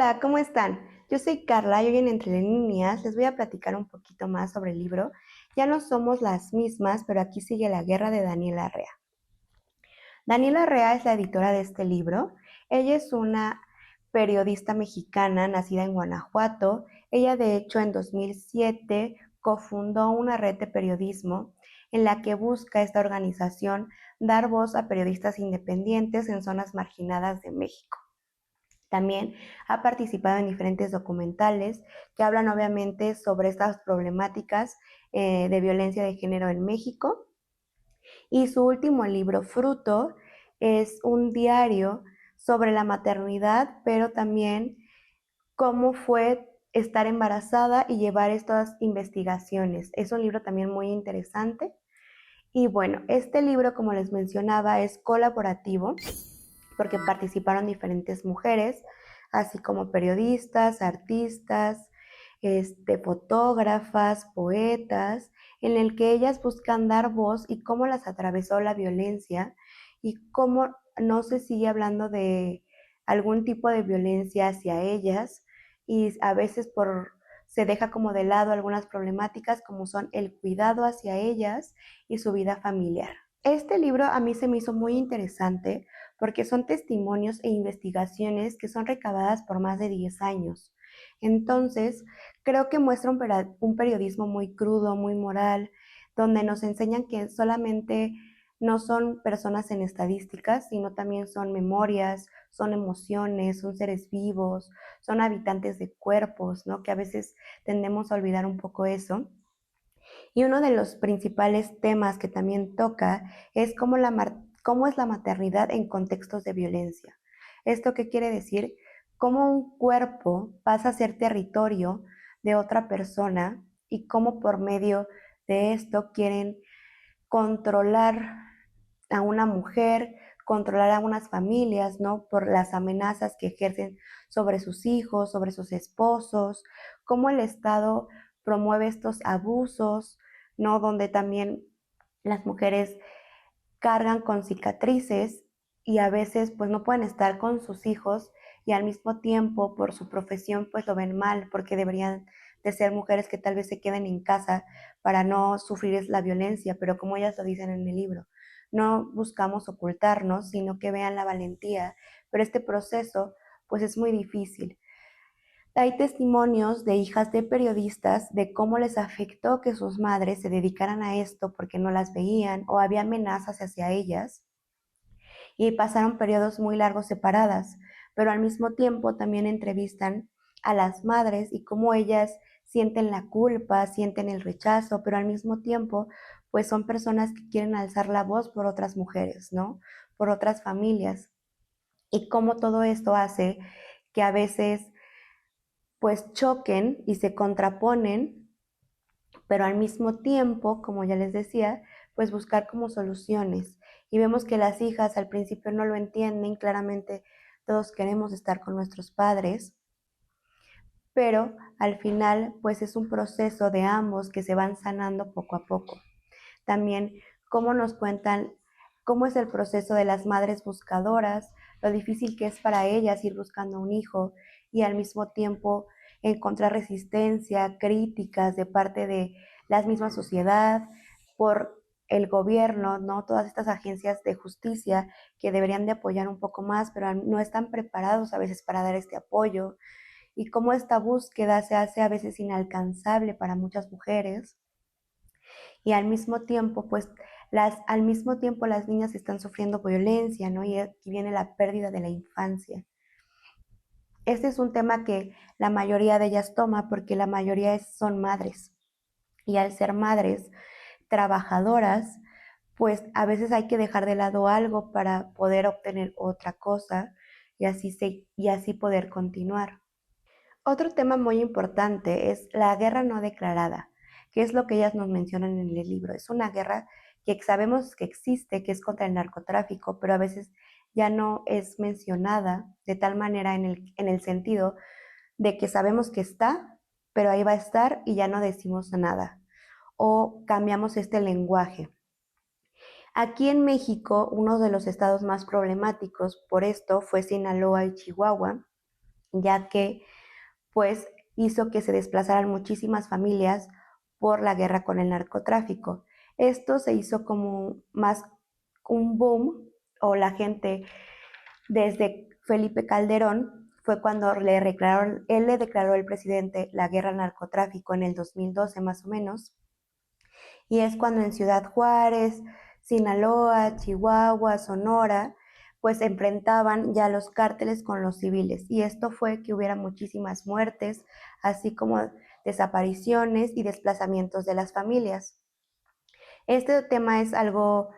Hola, ¿cómo están? Yo soy Carla y hoy en Entre Líneas les voy a platicar un poquito más sobre el libro Ya no somos las mismas, pero aquí sigue la guerra de Daniela Arrea. Daniela Arrea es la editora de este libro. Ella es una periodista mexicana nacida en Guanajuato. Ella de hecho en 2007 cofundó una red de periodismo en la que busca esta organización dar voz a periodistas independientes en zonas marginadas de México. También ha participado en diferentes documentales que hablan obviamente sobre estas problemáticas de violencia de género en México. Y su último libro, Fruto, es un diario sobre la maternidad, pero también cómo fue estar embarazada y llevar estas investigaciones. Es un libro también muy interesante. Y bueno, este libro, como les mencionaba, es colaborativo porque participaron diferentes mujeres, así como periodistas, artistas, fotógrafas, poetas, en el que ellas buscan dar voz y cómo las atravesó la violencia y cómo no se sigue hablando de algún tipo de violencia hacia ellas y a veces se deja como de lado algunas problemáticas como son el cuidado hacia ellas y su vida familiar. Este libro a mí se me hizo muy interesante porque son testimonios e investigaciones que son recabadas por más de 10 años. Entonces, creo que muestra un periodismo muy crudo, muy moral, donde nos enseñan que solamente no son personas en estadísticas, sino también son memorias, son emociones, son seres vivos, son habitantes de cuerpos, ¿no? Que a veces tendemos a olvidar un poco eso. Y uno de los principales temas que también toca es cómo es la maternidad en contextos de violencia. ¿Esto qué quiere decir? Cómo un cuerpo pasa a ser territorio de otra persona y cómo por medio de esto quieren controlar a una mujer, controlar a unas familias, ¿no? Por las amenazas que ejercen sobre sus hijos, sobre sus esposos, cómo el Estado promueve estos abusos, ¿no? Donde también las mujeres cargan con cicatrices y a veces pues no pueden estar con sus hijos y al mismo tiempo por su profesión pues lo ven mal porque deberían de ser mujeres que tal vez se queden en casa para no sufrir la violencia, pero como ellas lo dicen en el libro, no buscamos ocultarnos, sino que vean la valentía, pero este proceso pues es muy difícil. Hay testimonios de hijas de periodistas de cómo les afectó que sus madres se dedicaran a esto porque no las veían o había amenazas hacia ellas y pasaron periodos muy largos separadas, pero al mismo tiempo también entrevistan a las madres y cómo ellas sienten la culpa, sienten el rechazo, pero al mismo tiempo pues son personas que quieren alzar la voz por otras mujeres, ¿no? Por otras familias. Y cómo todo esto hace que a veces pues choquen y se contraponen, pero al mismo tiempo, como ya les decía, pues buscar como soluciones. Y vemos que las hijas al principio no lo entienden, claramente todos queremos estar con nuestros padres, pero al final pues es un proceso de ambos que se van sanando poco a poco. También cómo nos cuentan cómo es el proceso de las madres buscadoras, lo difícil que es para ellas ir buscando un hijo y al mismo tiempo encontrar resistencia, críticas de parte de la misma sociedad, por el gobierno, ¿no? Todas estas agencias de justicia que deberían de apoyar un poco más, pero no están preparados a veces para dar este apoyo y cómo esta búsqueda se hace a veces inalcanzable para muchas mujeres y al mismo tiempo, pues al mismo tiempo las niñas están sufriendo violencia, ¿no? Y aquí viene la pérdida de la infancia. Este es un tema que la mayoría de ellas toma porque la mayoría son madres. Y al ser madres trabajadoras, pues a veces hay que dejar de lado algo para poder obtener otra cosa y así poder continuar. Otro tema muy importante es la guerra no declarada, que es lo que ellas nos mencionan en el libro. Es una guerra que sabemos que existe, que es contra el narcotráfico, pero a veces ya no es mencionada de tal manera en el sentido de que sabemos que está, pero ahí va a estar y ya no decimos nada. O cambiamos este lenguaje. Aquí en México, uno de los estados más problemáticos por esto fue Sinaloa y Chihuahua, ya que pues hizo que se desplazaran muchísimas familias por la guerra con el narcotráfico. Esto se hizo como más un boom, o la gente desde Felipe Calderón fue cuando él le declaró al presidente la guerra al narcotráfico en el 2012 más o menos, y es cuando en Ciudad Juárez, Sinaloa, Chihuahua, Sonora, pues enfrentaban ya los cárteles con los civiles, y esto fue que hubiera muchísimas muertes, así como desapariciones y desplazamientos de las familias. Este tema es algo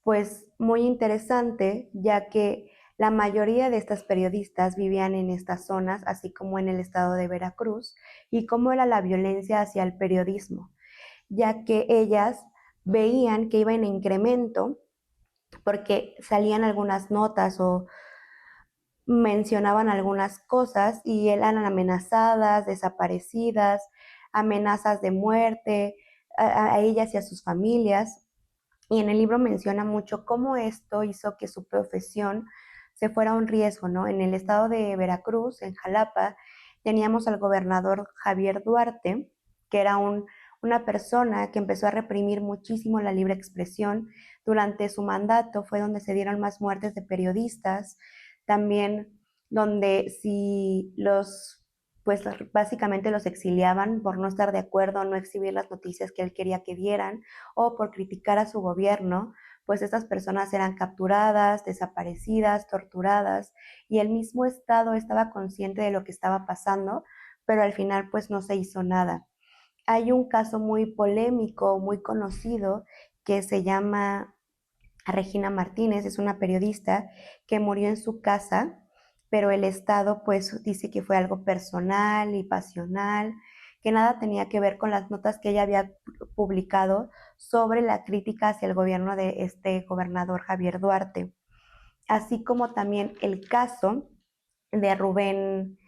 pues muy interesante, ya que la mayoría de estas periodistas vivían en estas zonas, así como en el estado de Veracruz, y cómo era la violencia hacia el periodismo, ya que ellas veían que iba en incremento porque salían algunas notas o mencionaban algunas cosas y eran amenazadas, desaparecidas, amenazas de muerte a ellas y a sus familias. Y en el libro menciona mucho cómo esto hizo que su profesión se fuera a un riesgo, ¿no? En el estado de Veracruz, en Jalapa, teníamos al gobernador Javier Duarte, que era una persona que empezó a reprimir muchísimo la libre expresión. Durante su mandato fue donde se dieron más muertes de periodistas, también donde si pues básicamente los exiliaban por no estar de acuerdo, no exhibir las noticias que él quería que dieran, o por criticar a su gobierno, pues estas personas eran capturadas, desaparecidas, torturadas, y el mismo Estado estaba consciente de lo que estaba pasando, pero al final pues no se hizo nada. Hay un caso muy polémico, muy conocido, que se llama Regina Martínez, es una periodista que murió en su casa, pero el Estado pues dice que fue algo personal y pasional, que nada tenía que ver con las notas que ella había publicado sobre la crítica hacia el gobierno de este gobernador Javier Duarte, así como también el caso de Rubén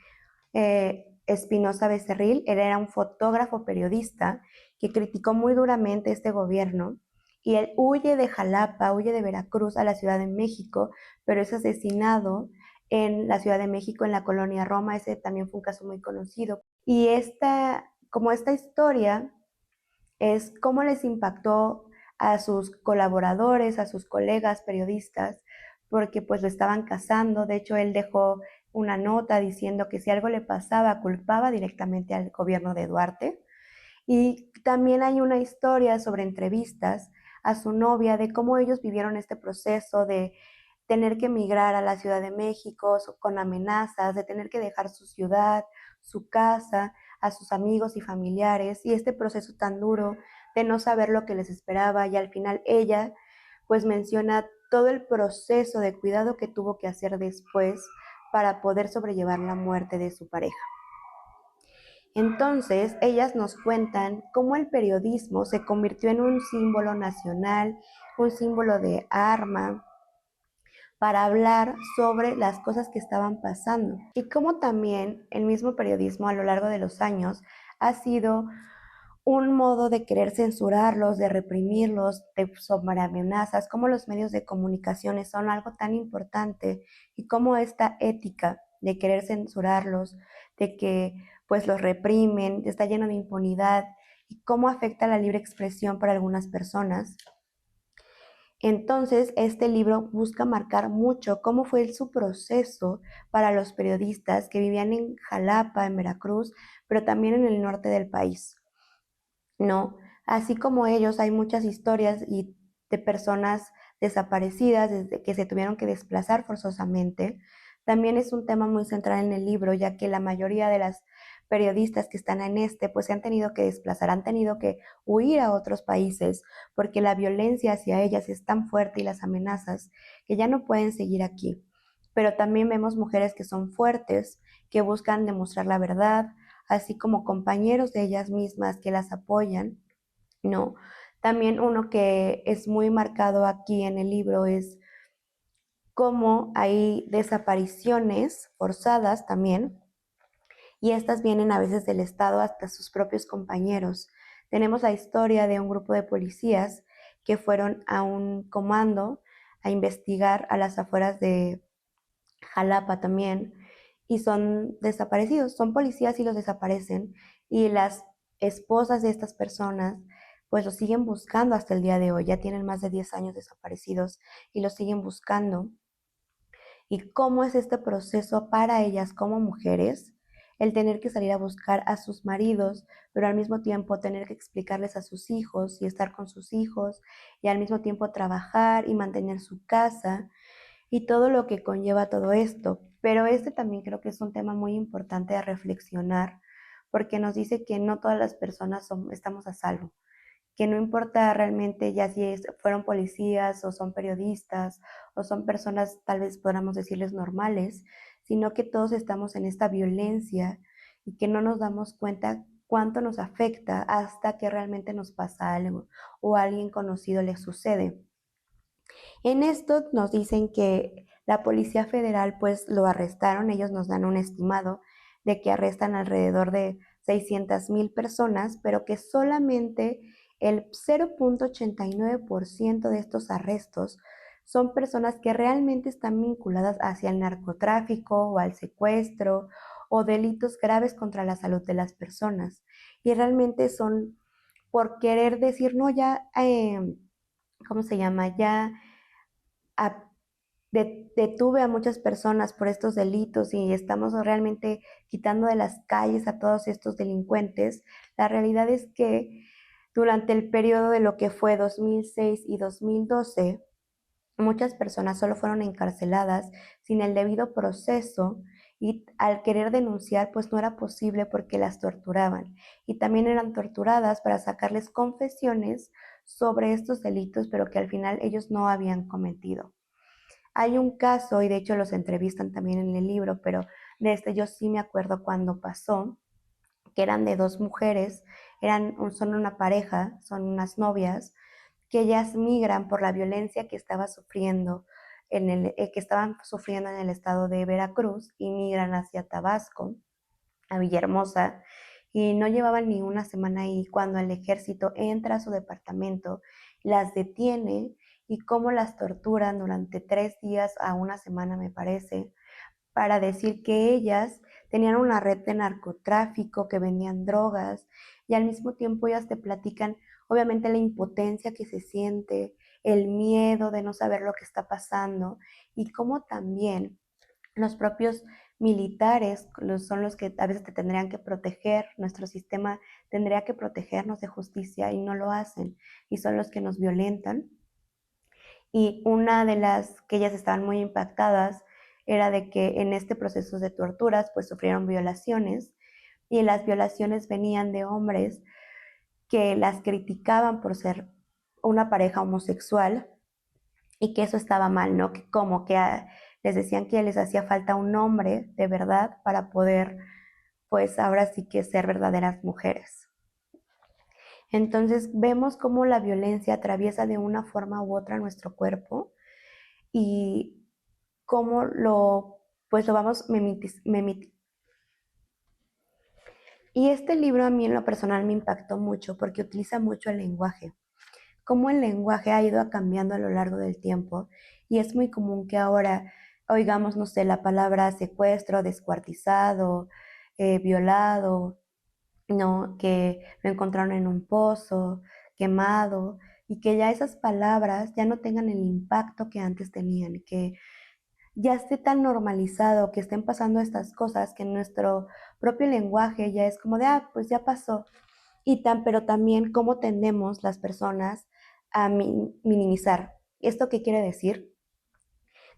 Espinosa Becerril. Él era un fotógrafo periodista que criticó muy duramente este gobierno, y él huye de Jalapa, huye de Veracruz a la Ciudad de México, pero es asesinado en la Ciudad de México, en la colonia Roma. Ese también fue un caso muy conocido. Y como esta historia es cómo les impactó a sus colaboradores, a sus colegas periodistas, porque pues lo estaban cazando. De hecho, él dejó una nota diciendo que si algo le pasaba, culpaba directamente al gobierno de Duarte. Y también hay una historia sobre entrevistas a su novia, de cómo ellos vivieron este proceso de tener que emigrar a la Ciudad de México con amenazas, de tener que dejar su ciudad, su casa, a sus amigos y familiares, y este proceso tan duro de no saber lo que les esperaba. Y al final ella pues menciona todo el proceso de cuidado que tuvo que hacer después para poder sobrellevar la muerte de su pareja. Entonces, ellas nos cuentan cómo el periodismo se convirtió en un símbolo nacional, un símbolo de arma, para hablar sobre las cosas que estaban pasando, y cómo también el mismo periodismo a lo largo de los años ha sido un modo de querer censurarlos, de reprimirlos, de sobre amenazas, cómo los medios de comunicación son algo tan importante, y cómo esta ética de querer censurarlos, de que pues los reprimen, está lleno de impunidad, y cómo afecta la libre expresión para algunas personas. Entonces, este libro busca marcar mucho cómo fue su proceso para los periodistas que vivían en Jalapa, en Veracruz, pero también en el norte del país, ¿no? Así como ellos, hay muchas historias de personas desaparecidas, desde que se tuvieron que desplazar forzosamente. También es un tema muy central en el libro, ya que la mayoría de las periodistas que están en pues se han tenido que desplazar, han tenido que huir a otros países, porque la violencia hacia ellas es tan fuerte y las amenazas, que ya no pueden seguir aquí. Pero también vemos mujeres que son fuertes, que buscan demostrar la verdad, así como compañeros de ellas mismas que las apoyan, ¿no? También uno que es muy marcado aquí en el libro es cómo hay desapariciones forzadas también, y estas vienen a veces del Estado hasta sus propios compañeros. Tenemos la historia de un grupo de policías que fueron a un comando a investigar a las afueras de Jalapa también, y son desaparecidos, son policías y los desaparecen, y las esposas de estas personas pues los siguen buscando hasta el día de hoy, ya tienen más de 10 años desaparecidos y los siguen buscando. Y cómo es este proceso para ellas como mujeres, el tener que salir a buscar a sus maridos, pero al mismo tiempo tener que explicarles a sus hijos y estar con sus hijos, y al mismo tiempo trabajar y mantener su casa y todo lo que conlleva todo esto. Pero este también creo que es un tema muy importante a reflexionar, porque nos dice que no todas las personas estamos a salvo, que no importa realmente ya si fueron policías o son periodistas o son personas tal vez podamos decirles normales, sino que todos estamos en esta violencia y que no nos damos cuenta cuánto nos afecta hasta que realmente nos pasa algo o a alguien conocido le sucede. En esto nos dicen que la Policía Federal pues lo arrestaron, ellos nos dan un estimado de que arrestan alrededor de 600,000 personas, pero que solamente el 0.89% de estos arrestos son personas que realmente están vinculadas hacia el narcotráfico o al secuestro o delitos graves contra la salud de las personas. Y realmente son por querer decir, no, ya, ¿cómo se llama? Ya a- detuve a muchas personas por estos delitos y estamos realmente quitando de las calles a todos estos delincuentes. La realidad es que durante el periodo de lo que fue 2006 y 2012, muchas personas solo fueron encarceladas sin el debido proceso y al querer denunciar pues no era posible porque las torturaban y también eran torturadas para sacarles confesiones sobre estos delitos pero que al final ellos no habían cometido. Hay un caso, y de hecho los entrevistan también en el libro, pero de este yo sí me acuerdo cuando pasó, que eran de dos mujeres, son una pareja, son unas novias, que ellas migran por la violencia que estaba sufriendo que estaban sufriendo en el estado de Veracruz y migran hacia Tabasco, a Villahermosa, y no llevaban ni una semana ahí cuando el ejército entra a su departamento, las detiene y cómo las torturan durante 3 días a una semana, me parece, para decir que ellas tenían una red de narcotráfico, que vendían drogas, y al mismo tiempo ellas te platican, obviamente, la impotencia que se siente, el miedo de no saber lo que está pasando, y cómo también los propios militares son los que a veces te tendrían que proteger, nuestro sistema tendría que protegernos de justicia y no lo hacen, y son los que nos violentan. Y una de las que ellas estaban muy impactadas era de que en este proceso de torturas pues sufrieron violaciones y las violaciones venían de hombres que las criticaban por ser una pareja homosexual y que eso estaba mal, ¿no? Que como que les decían que les hacía falta un hombre de verdad para poder pues ahora sí que ser verdaderas mujeres. Entonces vemos cómo la violencia atraviesa de una forma u otra nuestro cuerpo y cómo pues lo vamos Y este libro a mí en lo personal me impactó mucho porque utiliza mucho el lenguaje, cómo el lenguaje ha ido cambiando a lo largo del tiempo y es muy común que ahora oigamos, no sé, la palabra secuestro, descuartizado, violado, ¿no? Que lo encontraron en un pozo, quemado, y que ya esas palabras ya no tengan el impacto que antes tenían, que ya esté tan normalizado que estén pasando estas cosas que en nuestro propio lenguaje ya es como de, pues ya pasó. Pero también cómo tendemos las personas a minimizar. ¿Esto qué quiere decir?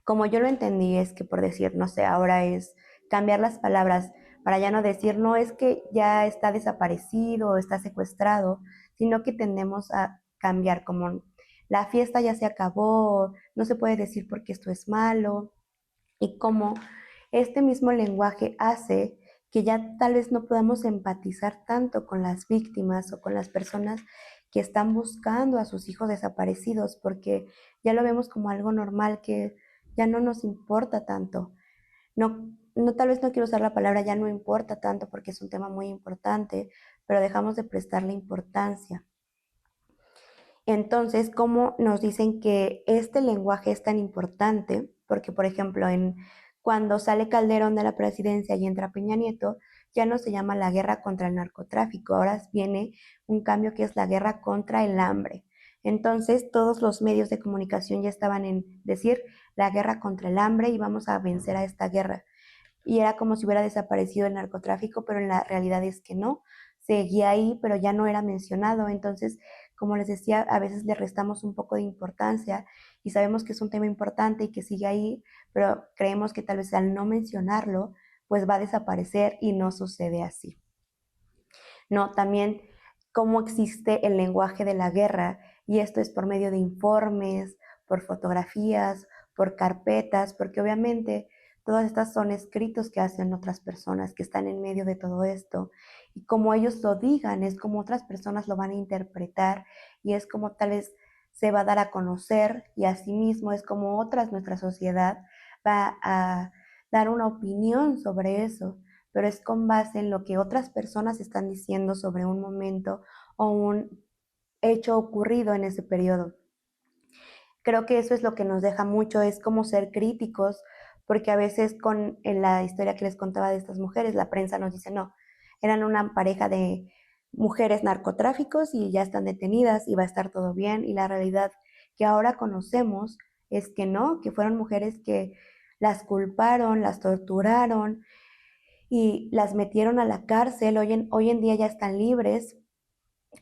Como yo lo entendí es que por decir, no sé, ahora es cambiar las palabras para ya no decir, no es que ya está desaparecido o está secuestrado, sino que tendemos a cambiar como la fiesta ya se acabó, no se puede decir porque esto es malo, y cómo este mismo lenguaje hace que ya tal vez no podamos empatizar tanto con las víctimas o con las personas que están buscando a sus hijos desaparecidos, porque ya lo vemos como algo normal que ya no nos importa tanto. No, no, tal vez no quiero usar la palabra ya no importa tanto porque es un tema muy importante, pero dejamos de prestarle importancia. Entonces, ¿cómo nos dicen que este lenguaje es tan importante? Porque, por ejemplo, Cuando sale Calderón de la presidencia y entra Peña Nieto, ya no se llama la guerra contra el narcotráfico, ahora viene un cambio que es la guerra contra el hambre. Entonces, todos los medios de comunicación ya estaban en decir la guerra contra el hambre y vamos a vencer a esta guerra. Y era como si hubiera desaparecido el narcotráfico, pero en la realidad es que no, seguía ahí, pero ya no era mencionado. Entonces, como les decía, a veces le restamos un poco de importancia y sabemos que es un tema importante y que sigue ahí, pero creemos que tal vez al no mencionarlo, pues va a desaparecer y no sucede así. No, también cómo existe el lenguaje de la guerra, y esto es por medio de informes, por fotografías, por carpetas, porque obviamente todas estas son escritos que hacen otras personas que están en medio de todo esto, y como ellos lo digan, es como otras personas lo van a interpretar, y es como tal vez se va a dar a conocer, y asimismo es como otras, nuestra sociedad va a dar una opinión sobre eso, pero es con base en lo que otras personas están diciendo sobre un momento o un hecho ocurrido en ese periodo. Creo que eso es lo que nos deja mucho, es como ser críticos, porque a veces en la historia que les contaba de estas mujeres, la prensa nos dice, no, eran una pareja de mujeres narcotráficos y ya están detenidas y va a estar todo bien, y la realidad que ahora conocemos es que no, que fueron mujeres que las culparon, las torturaron, y las metieron a la cárcel, hoy en día ya están libres,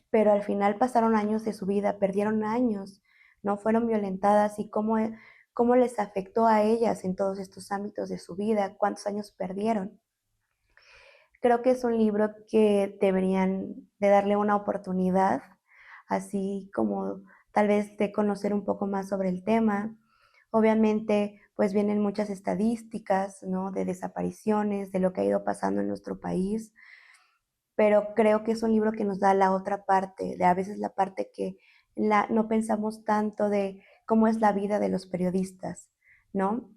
pero al final pasaron años de su vida, perdieron años, no fueron violentadas, y cómo les afectó a ellas en todos estos ámbitos de su vida, cuántos años perdieron. Creo que es un libro que deberían de darle una oportunidad, así como tal vez de conocer un poco más sobre el tema. Obviamente, pues vienen muchas estadísticas, ¿no? De desapariciones, de lo que ha ido pasando en nuestro país, pero creo que es un libro que nos da la otra parte, de a veces la parte que no pensamos tanto de cómo es la vida de los periodistas, ¿no?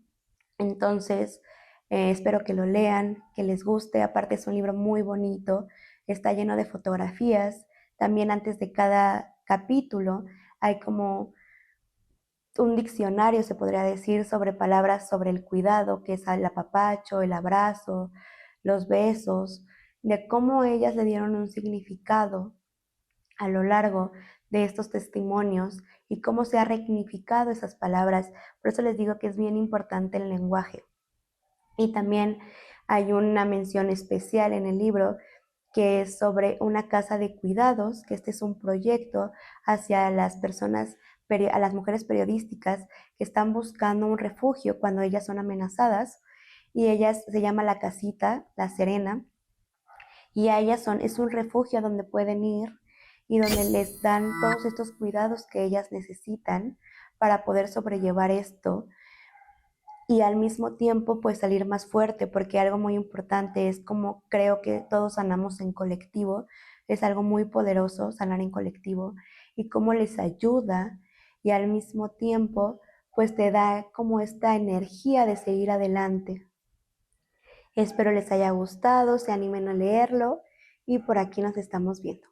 Entonces, espero que lo lean, que les guste. Aparte es un libro muy bonito, está lleno de fotografías. También antes de cada capítulo hay como un diccionario, se podría decir, sobre palabras sobre el cuidado, que es el apapacho, el abrazo, los besos, de cómo ellas le dieron un significado a lo largo de estos testimonios y cómo se ha resignificado esas palabras. Por eso les digo que es bien importante el lenguaje. Y también hay una mención especial en el libro que es sobre una casa de cuidados, que este es un proyecto hacia las personas, a las mujeres periodísticas que están buscando un refugio cuando ellas son amenazadas, y ellas se llama La Casita, La Serena, y a ellas es un refugio donde pueden ir y donde les dan todos estos cuidados que ellas necesitan para poder sobrellevar esto, y al mismo tiempo pues salir más fuerte, porque algo muy importante es como creo que todos sanamos en colectivo, es algo muy poderoso sanar en colectivo, y cómo les ayuda, y al mismo tiempo pues te da como esta energía de seguir adelante. Espero les haya gustado, se animen a leerlo, y por aquí nos estamos viendo.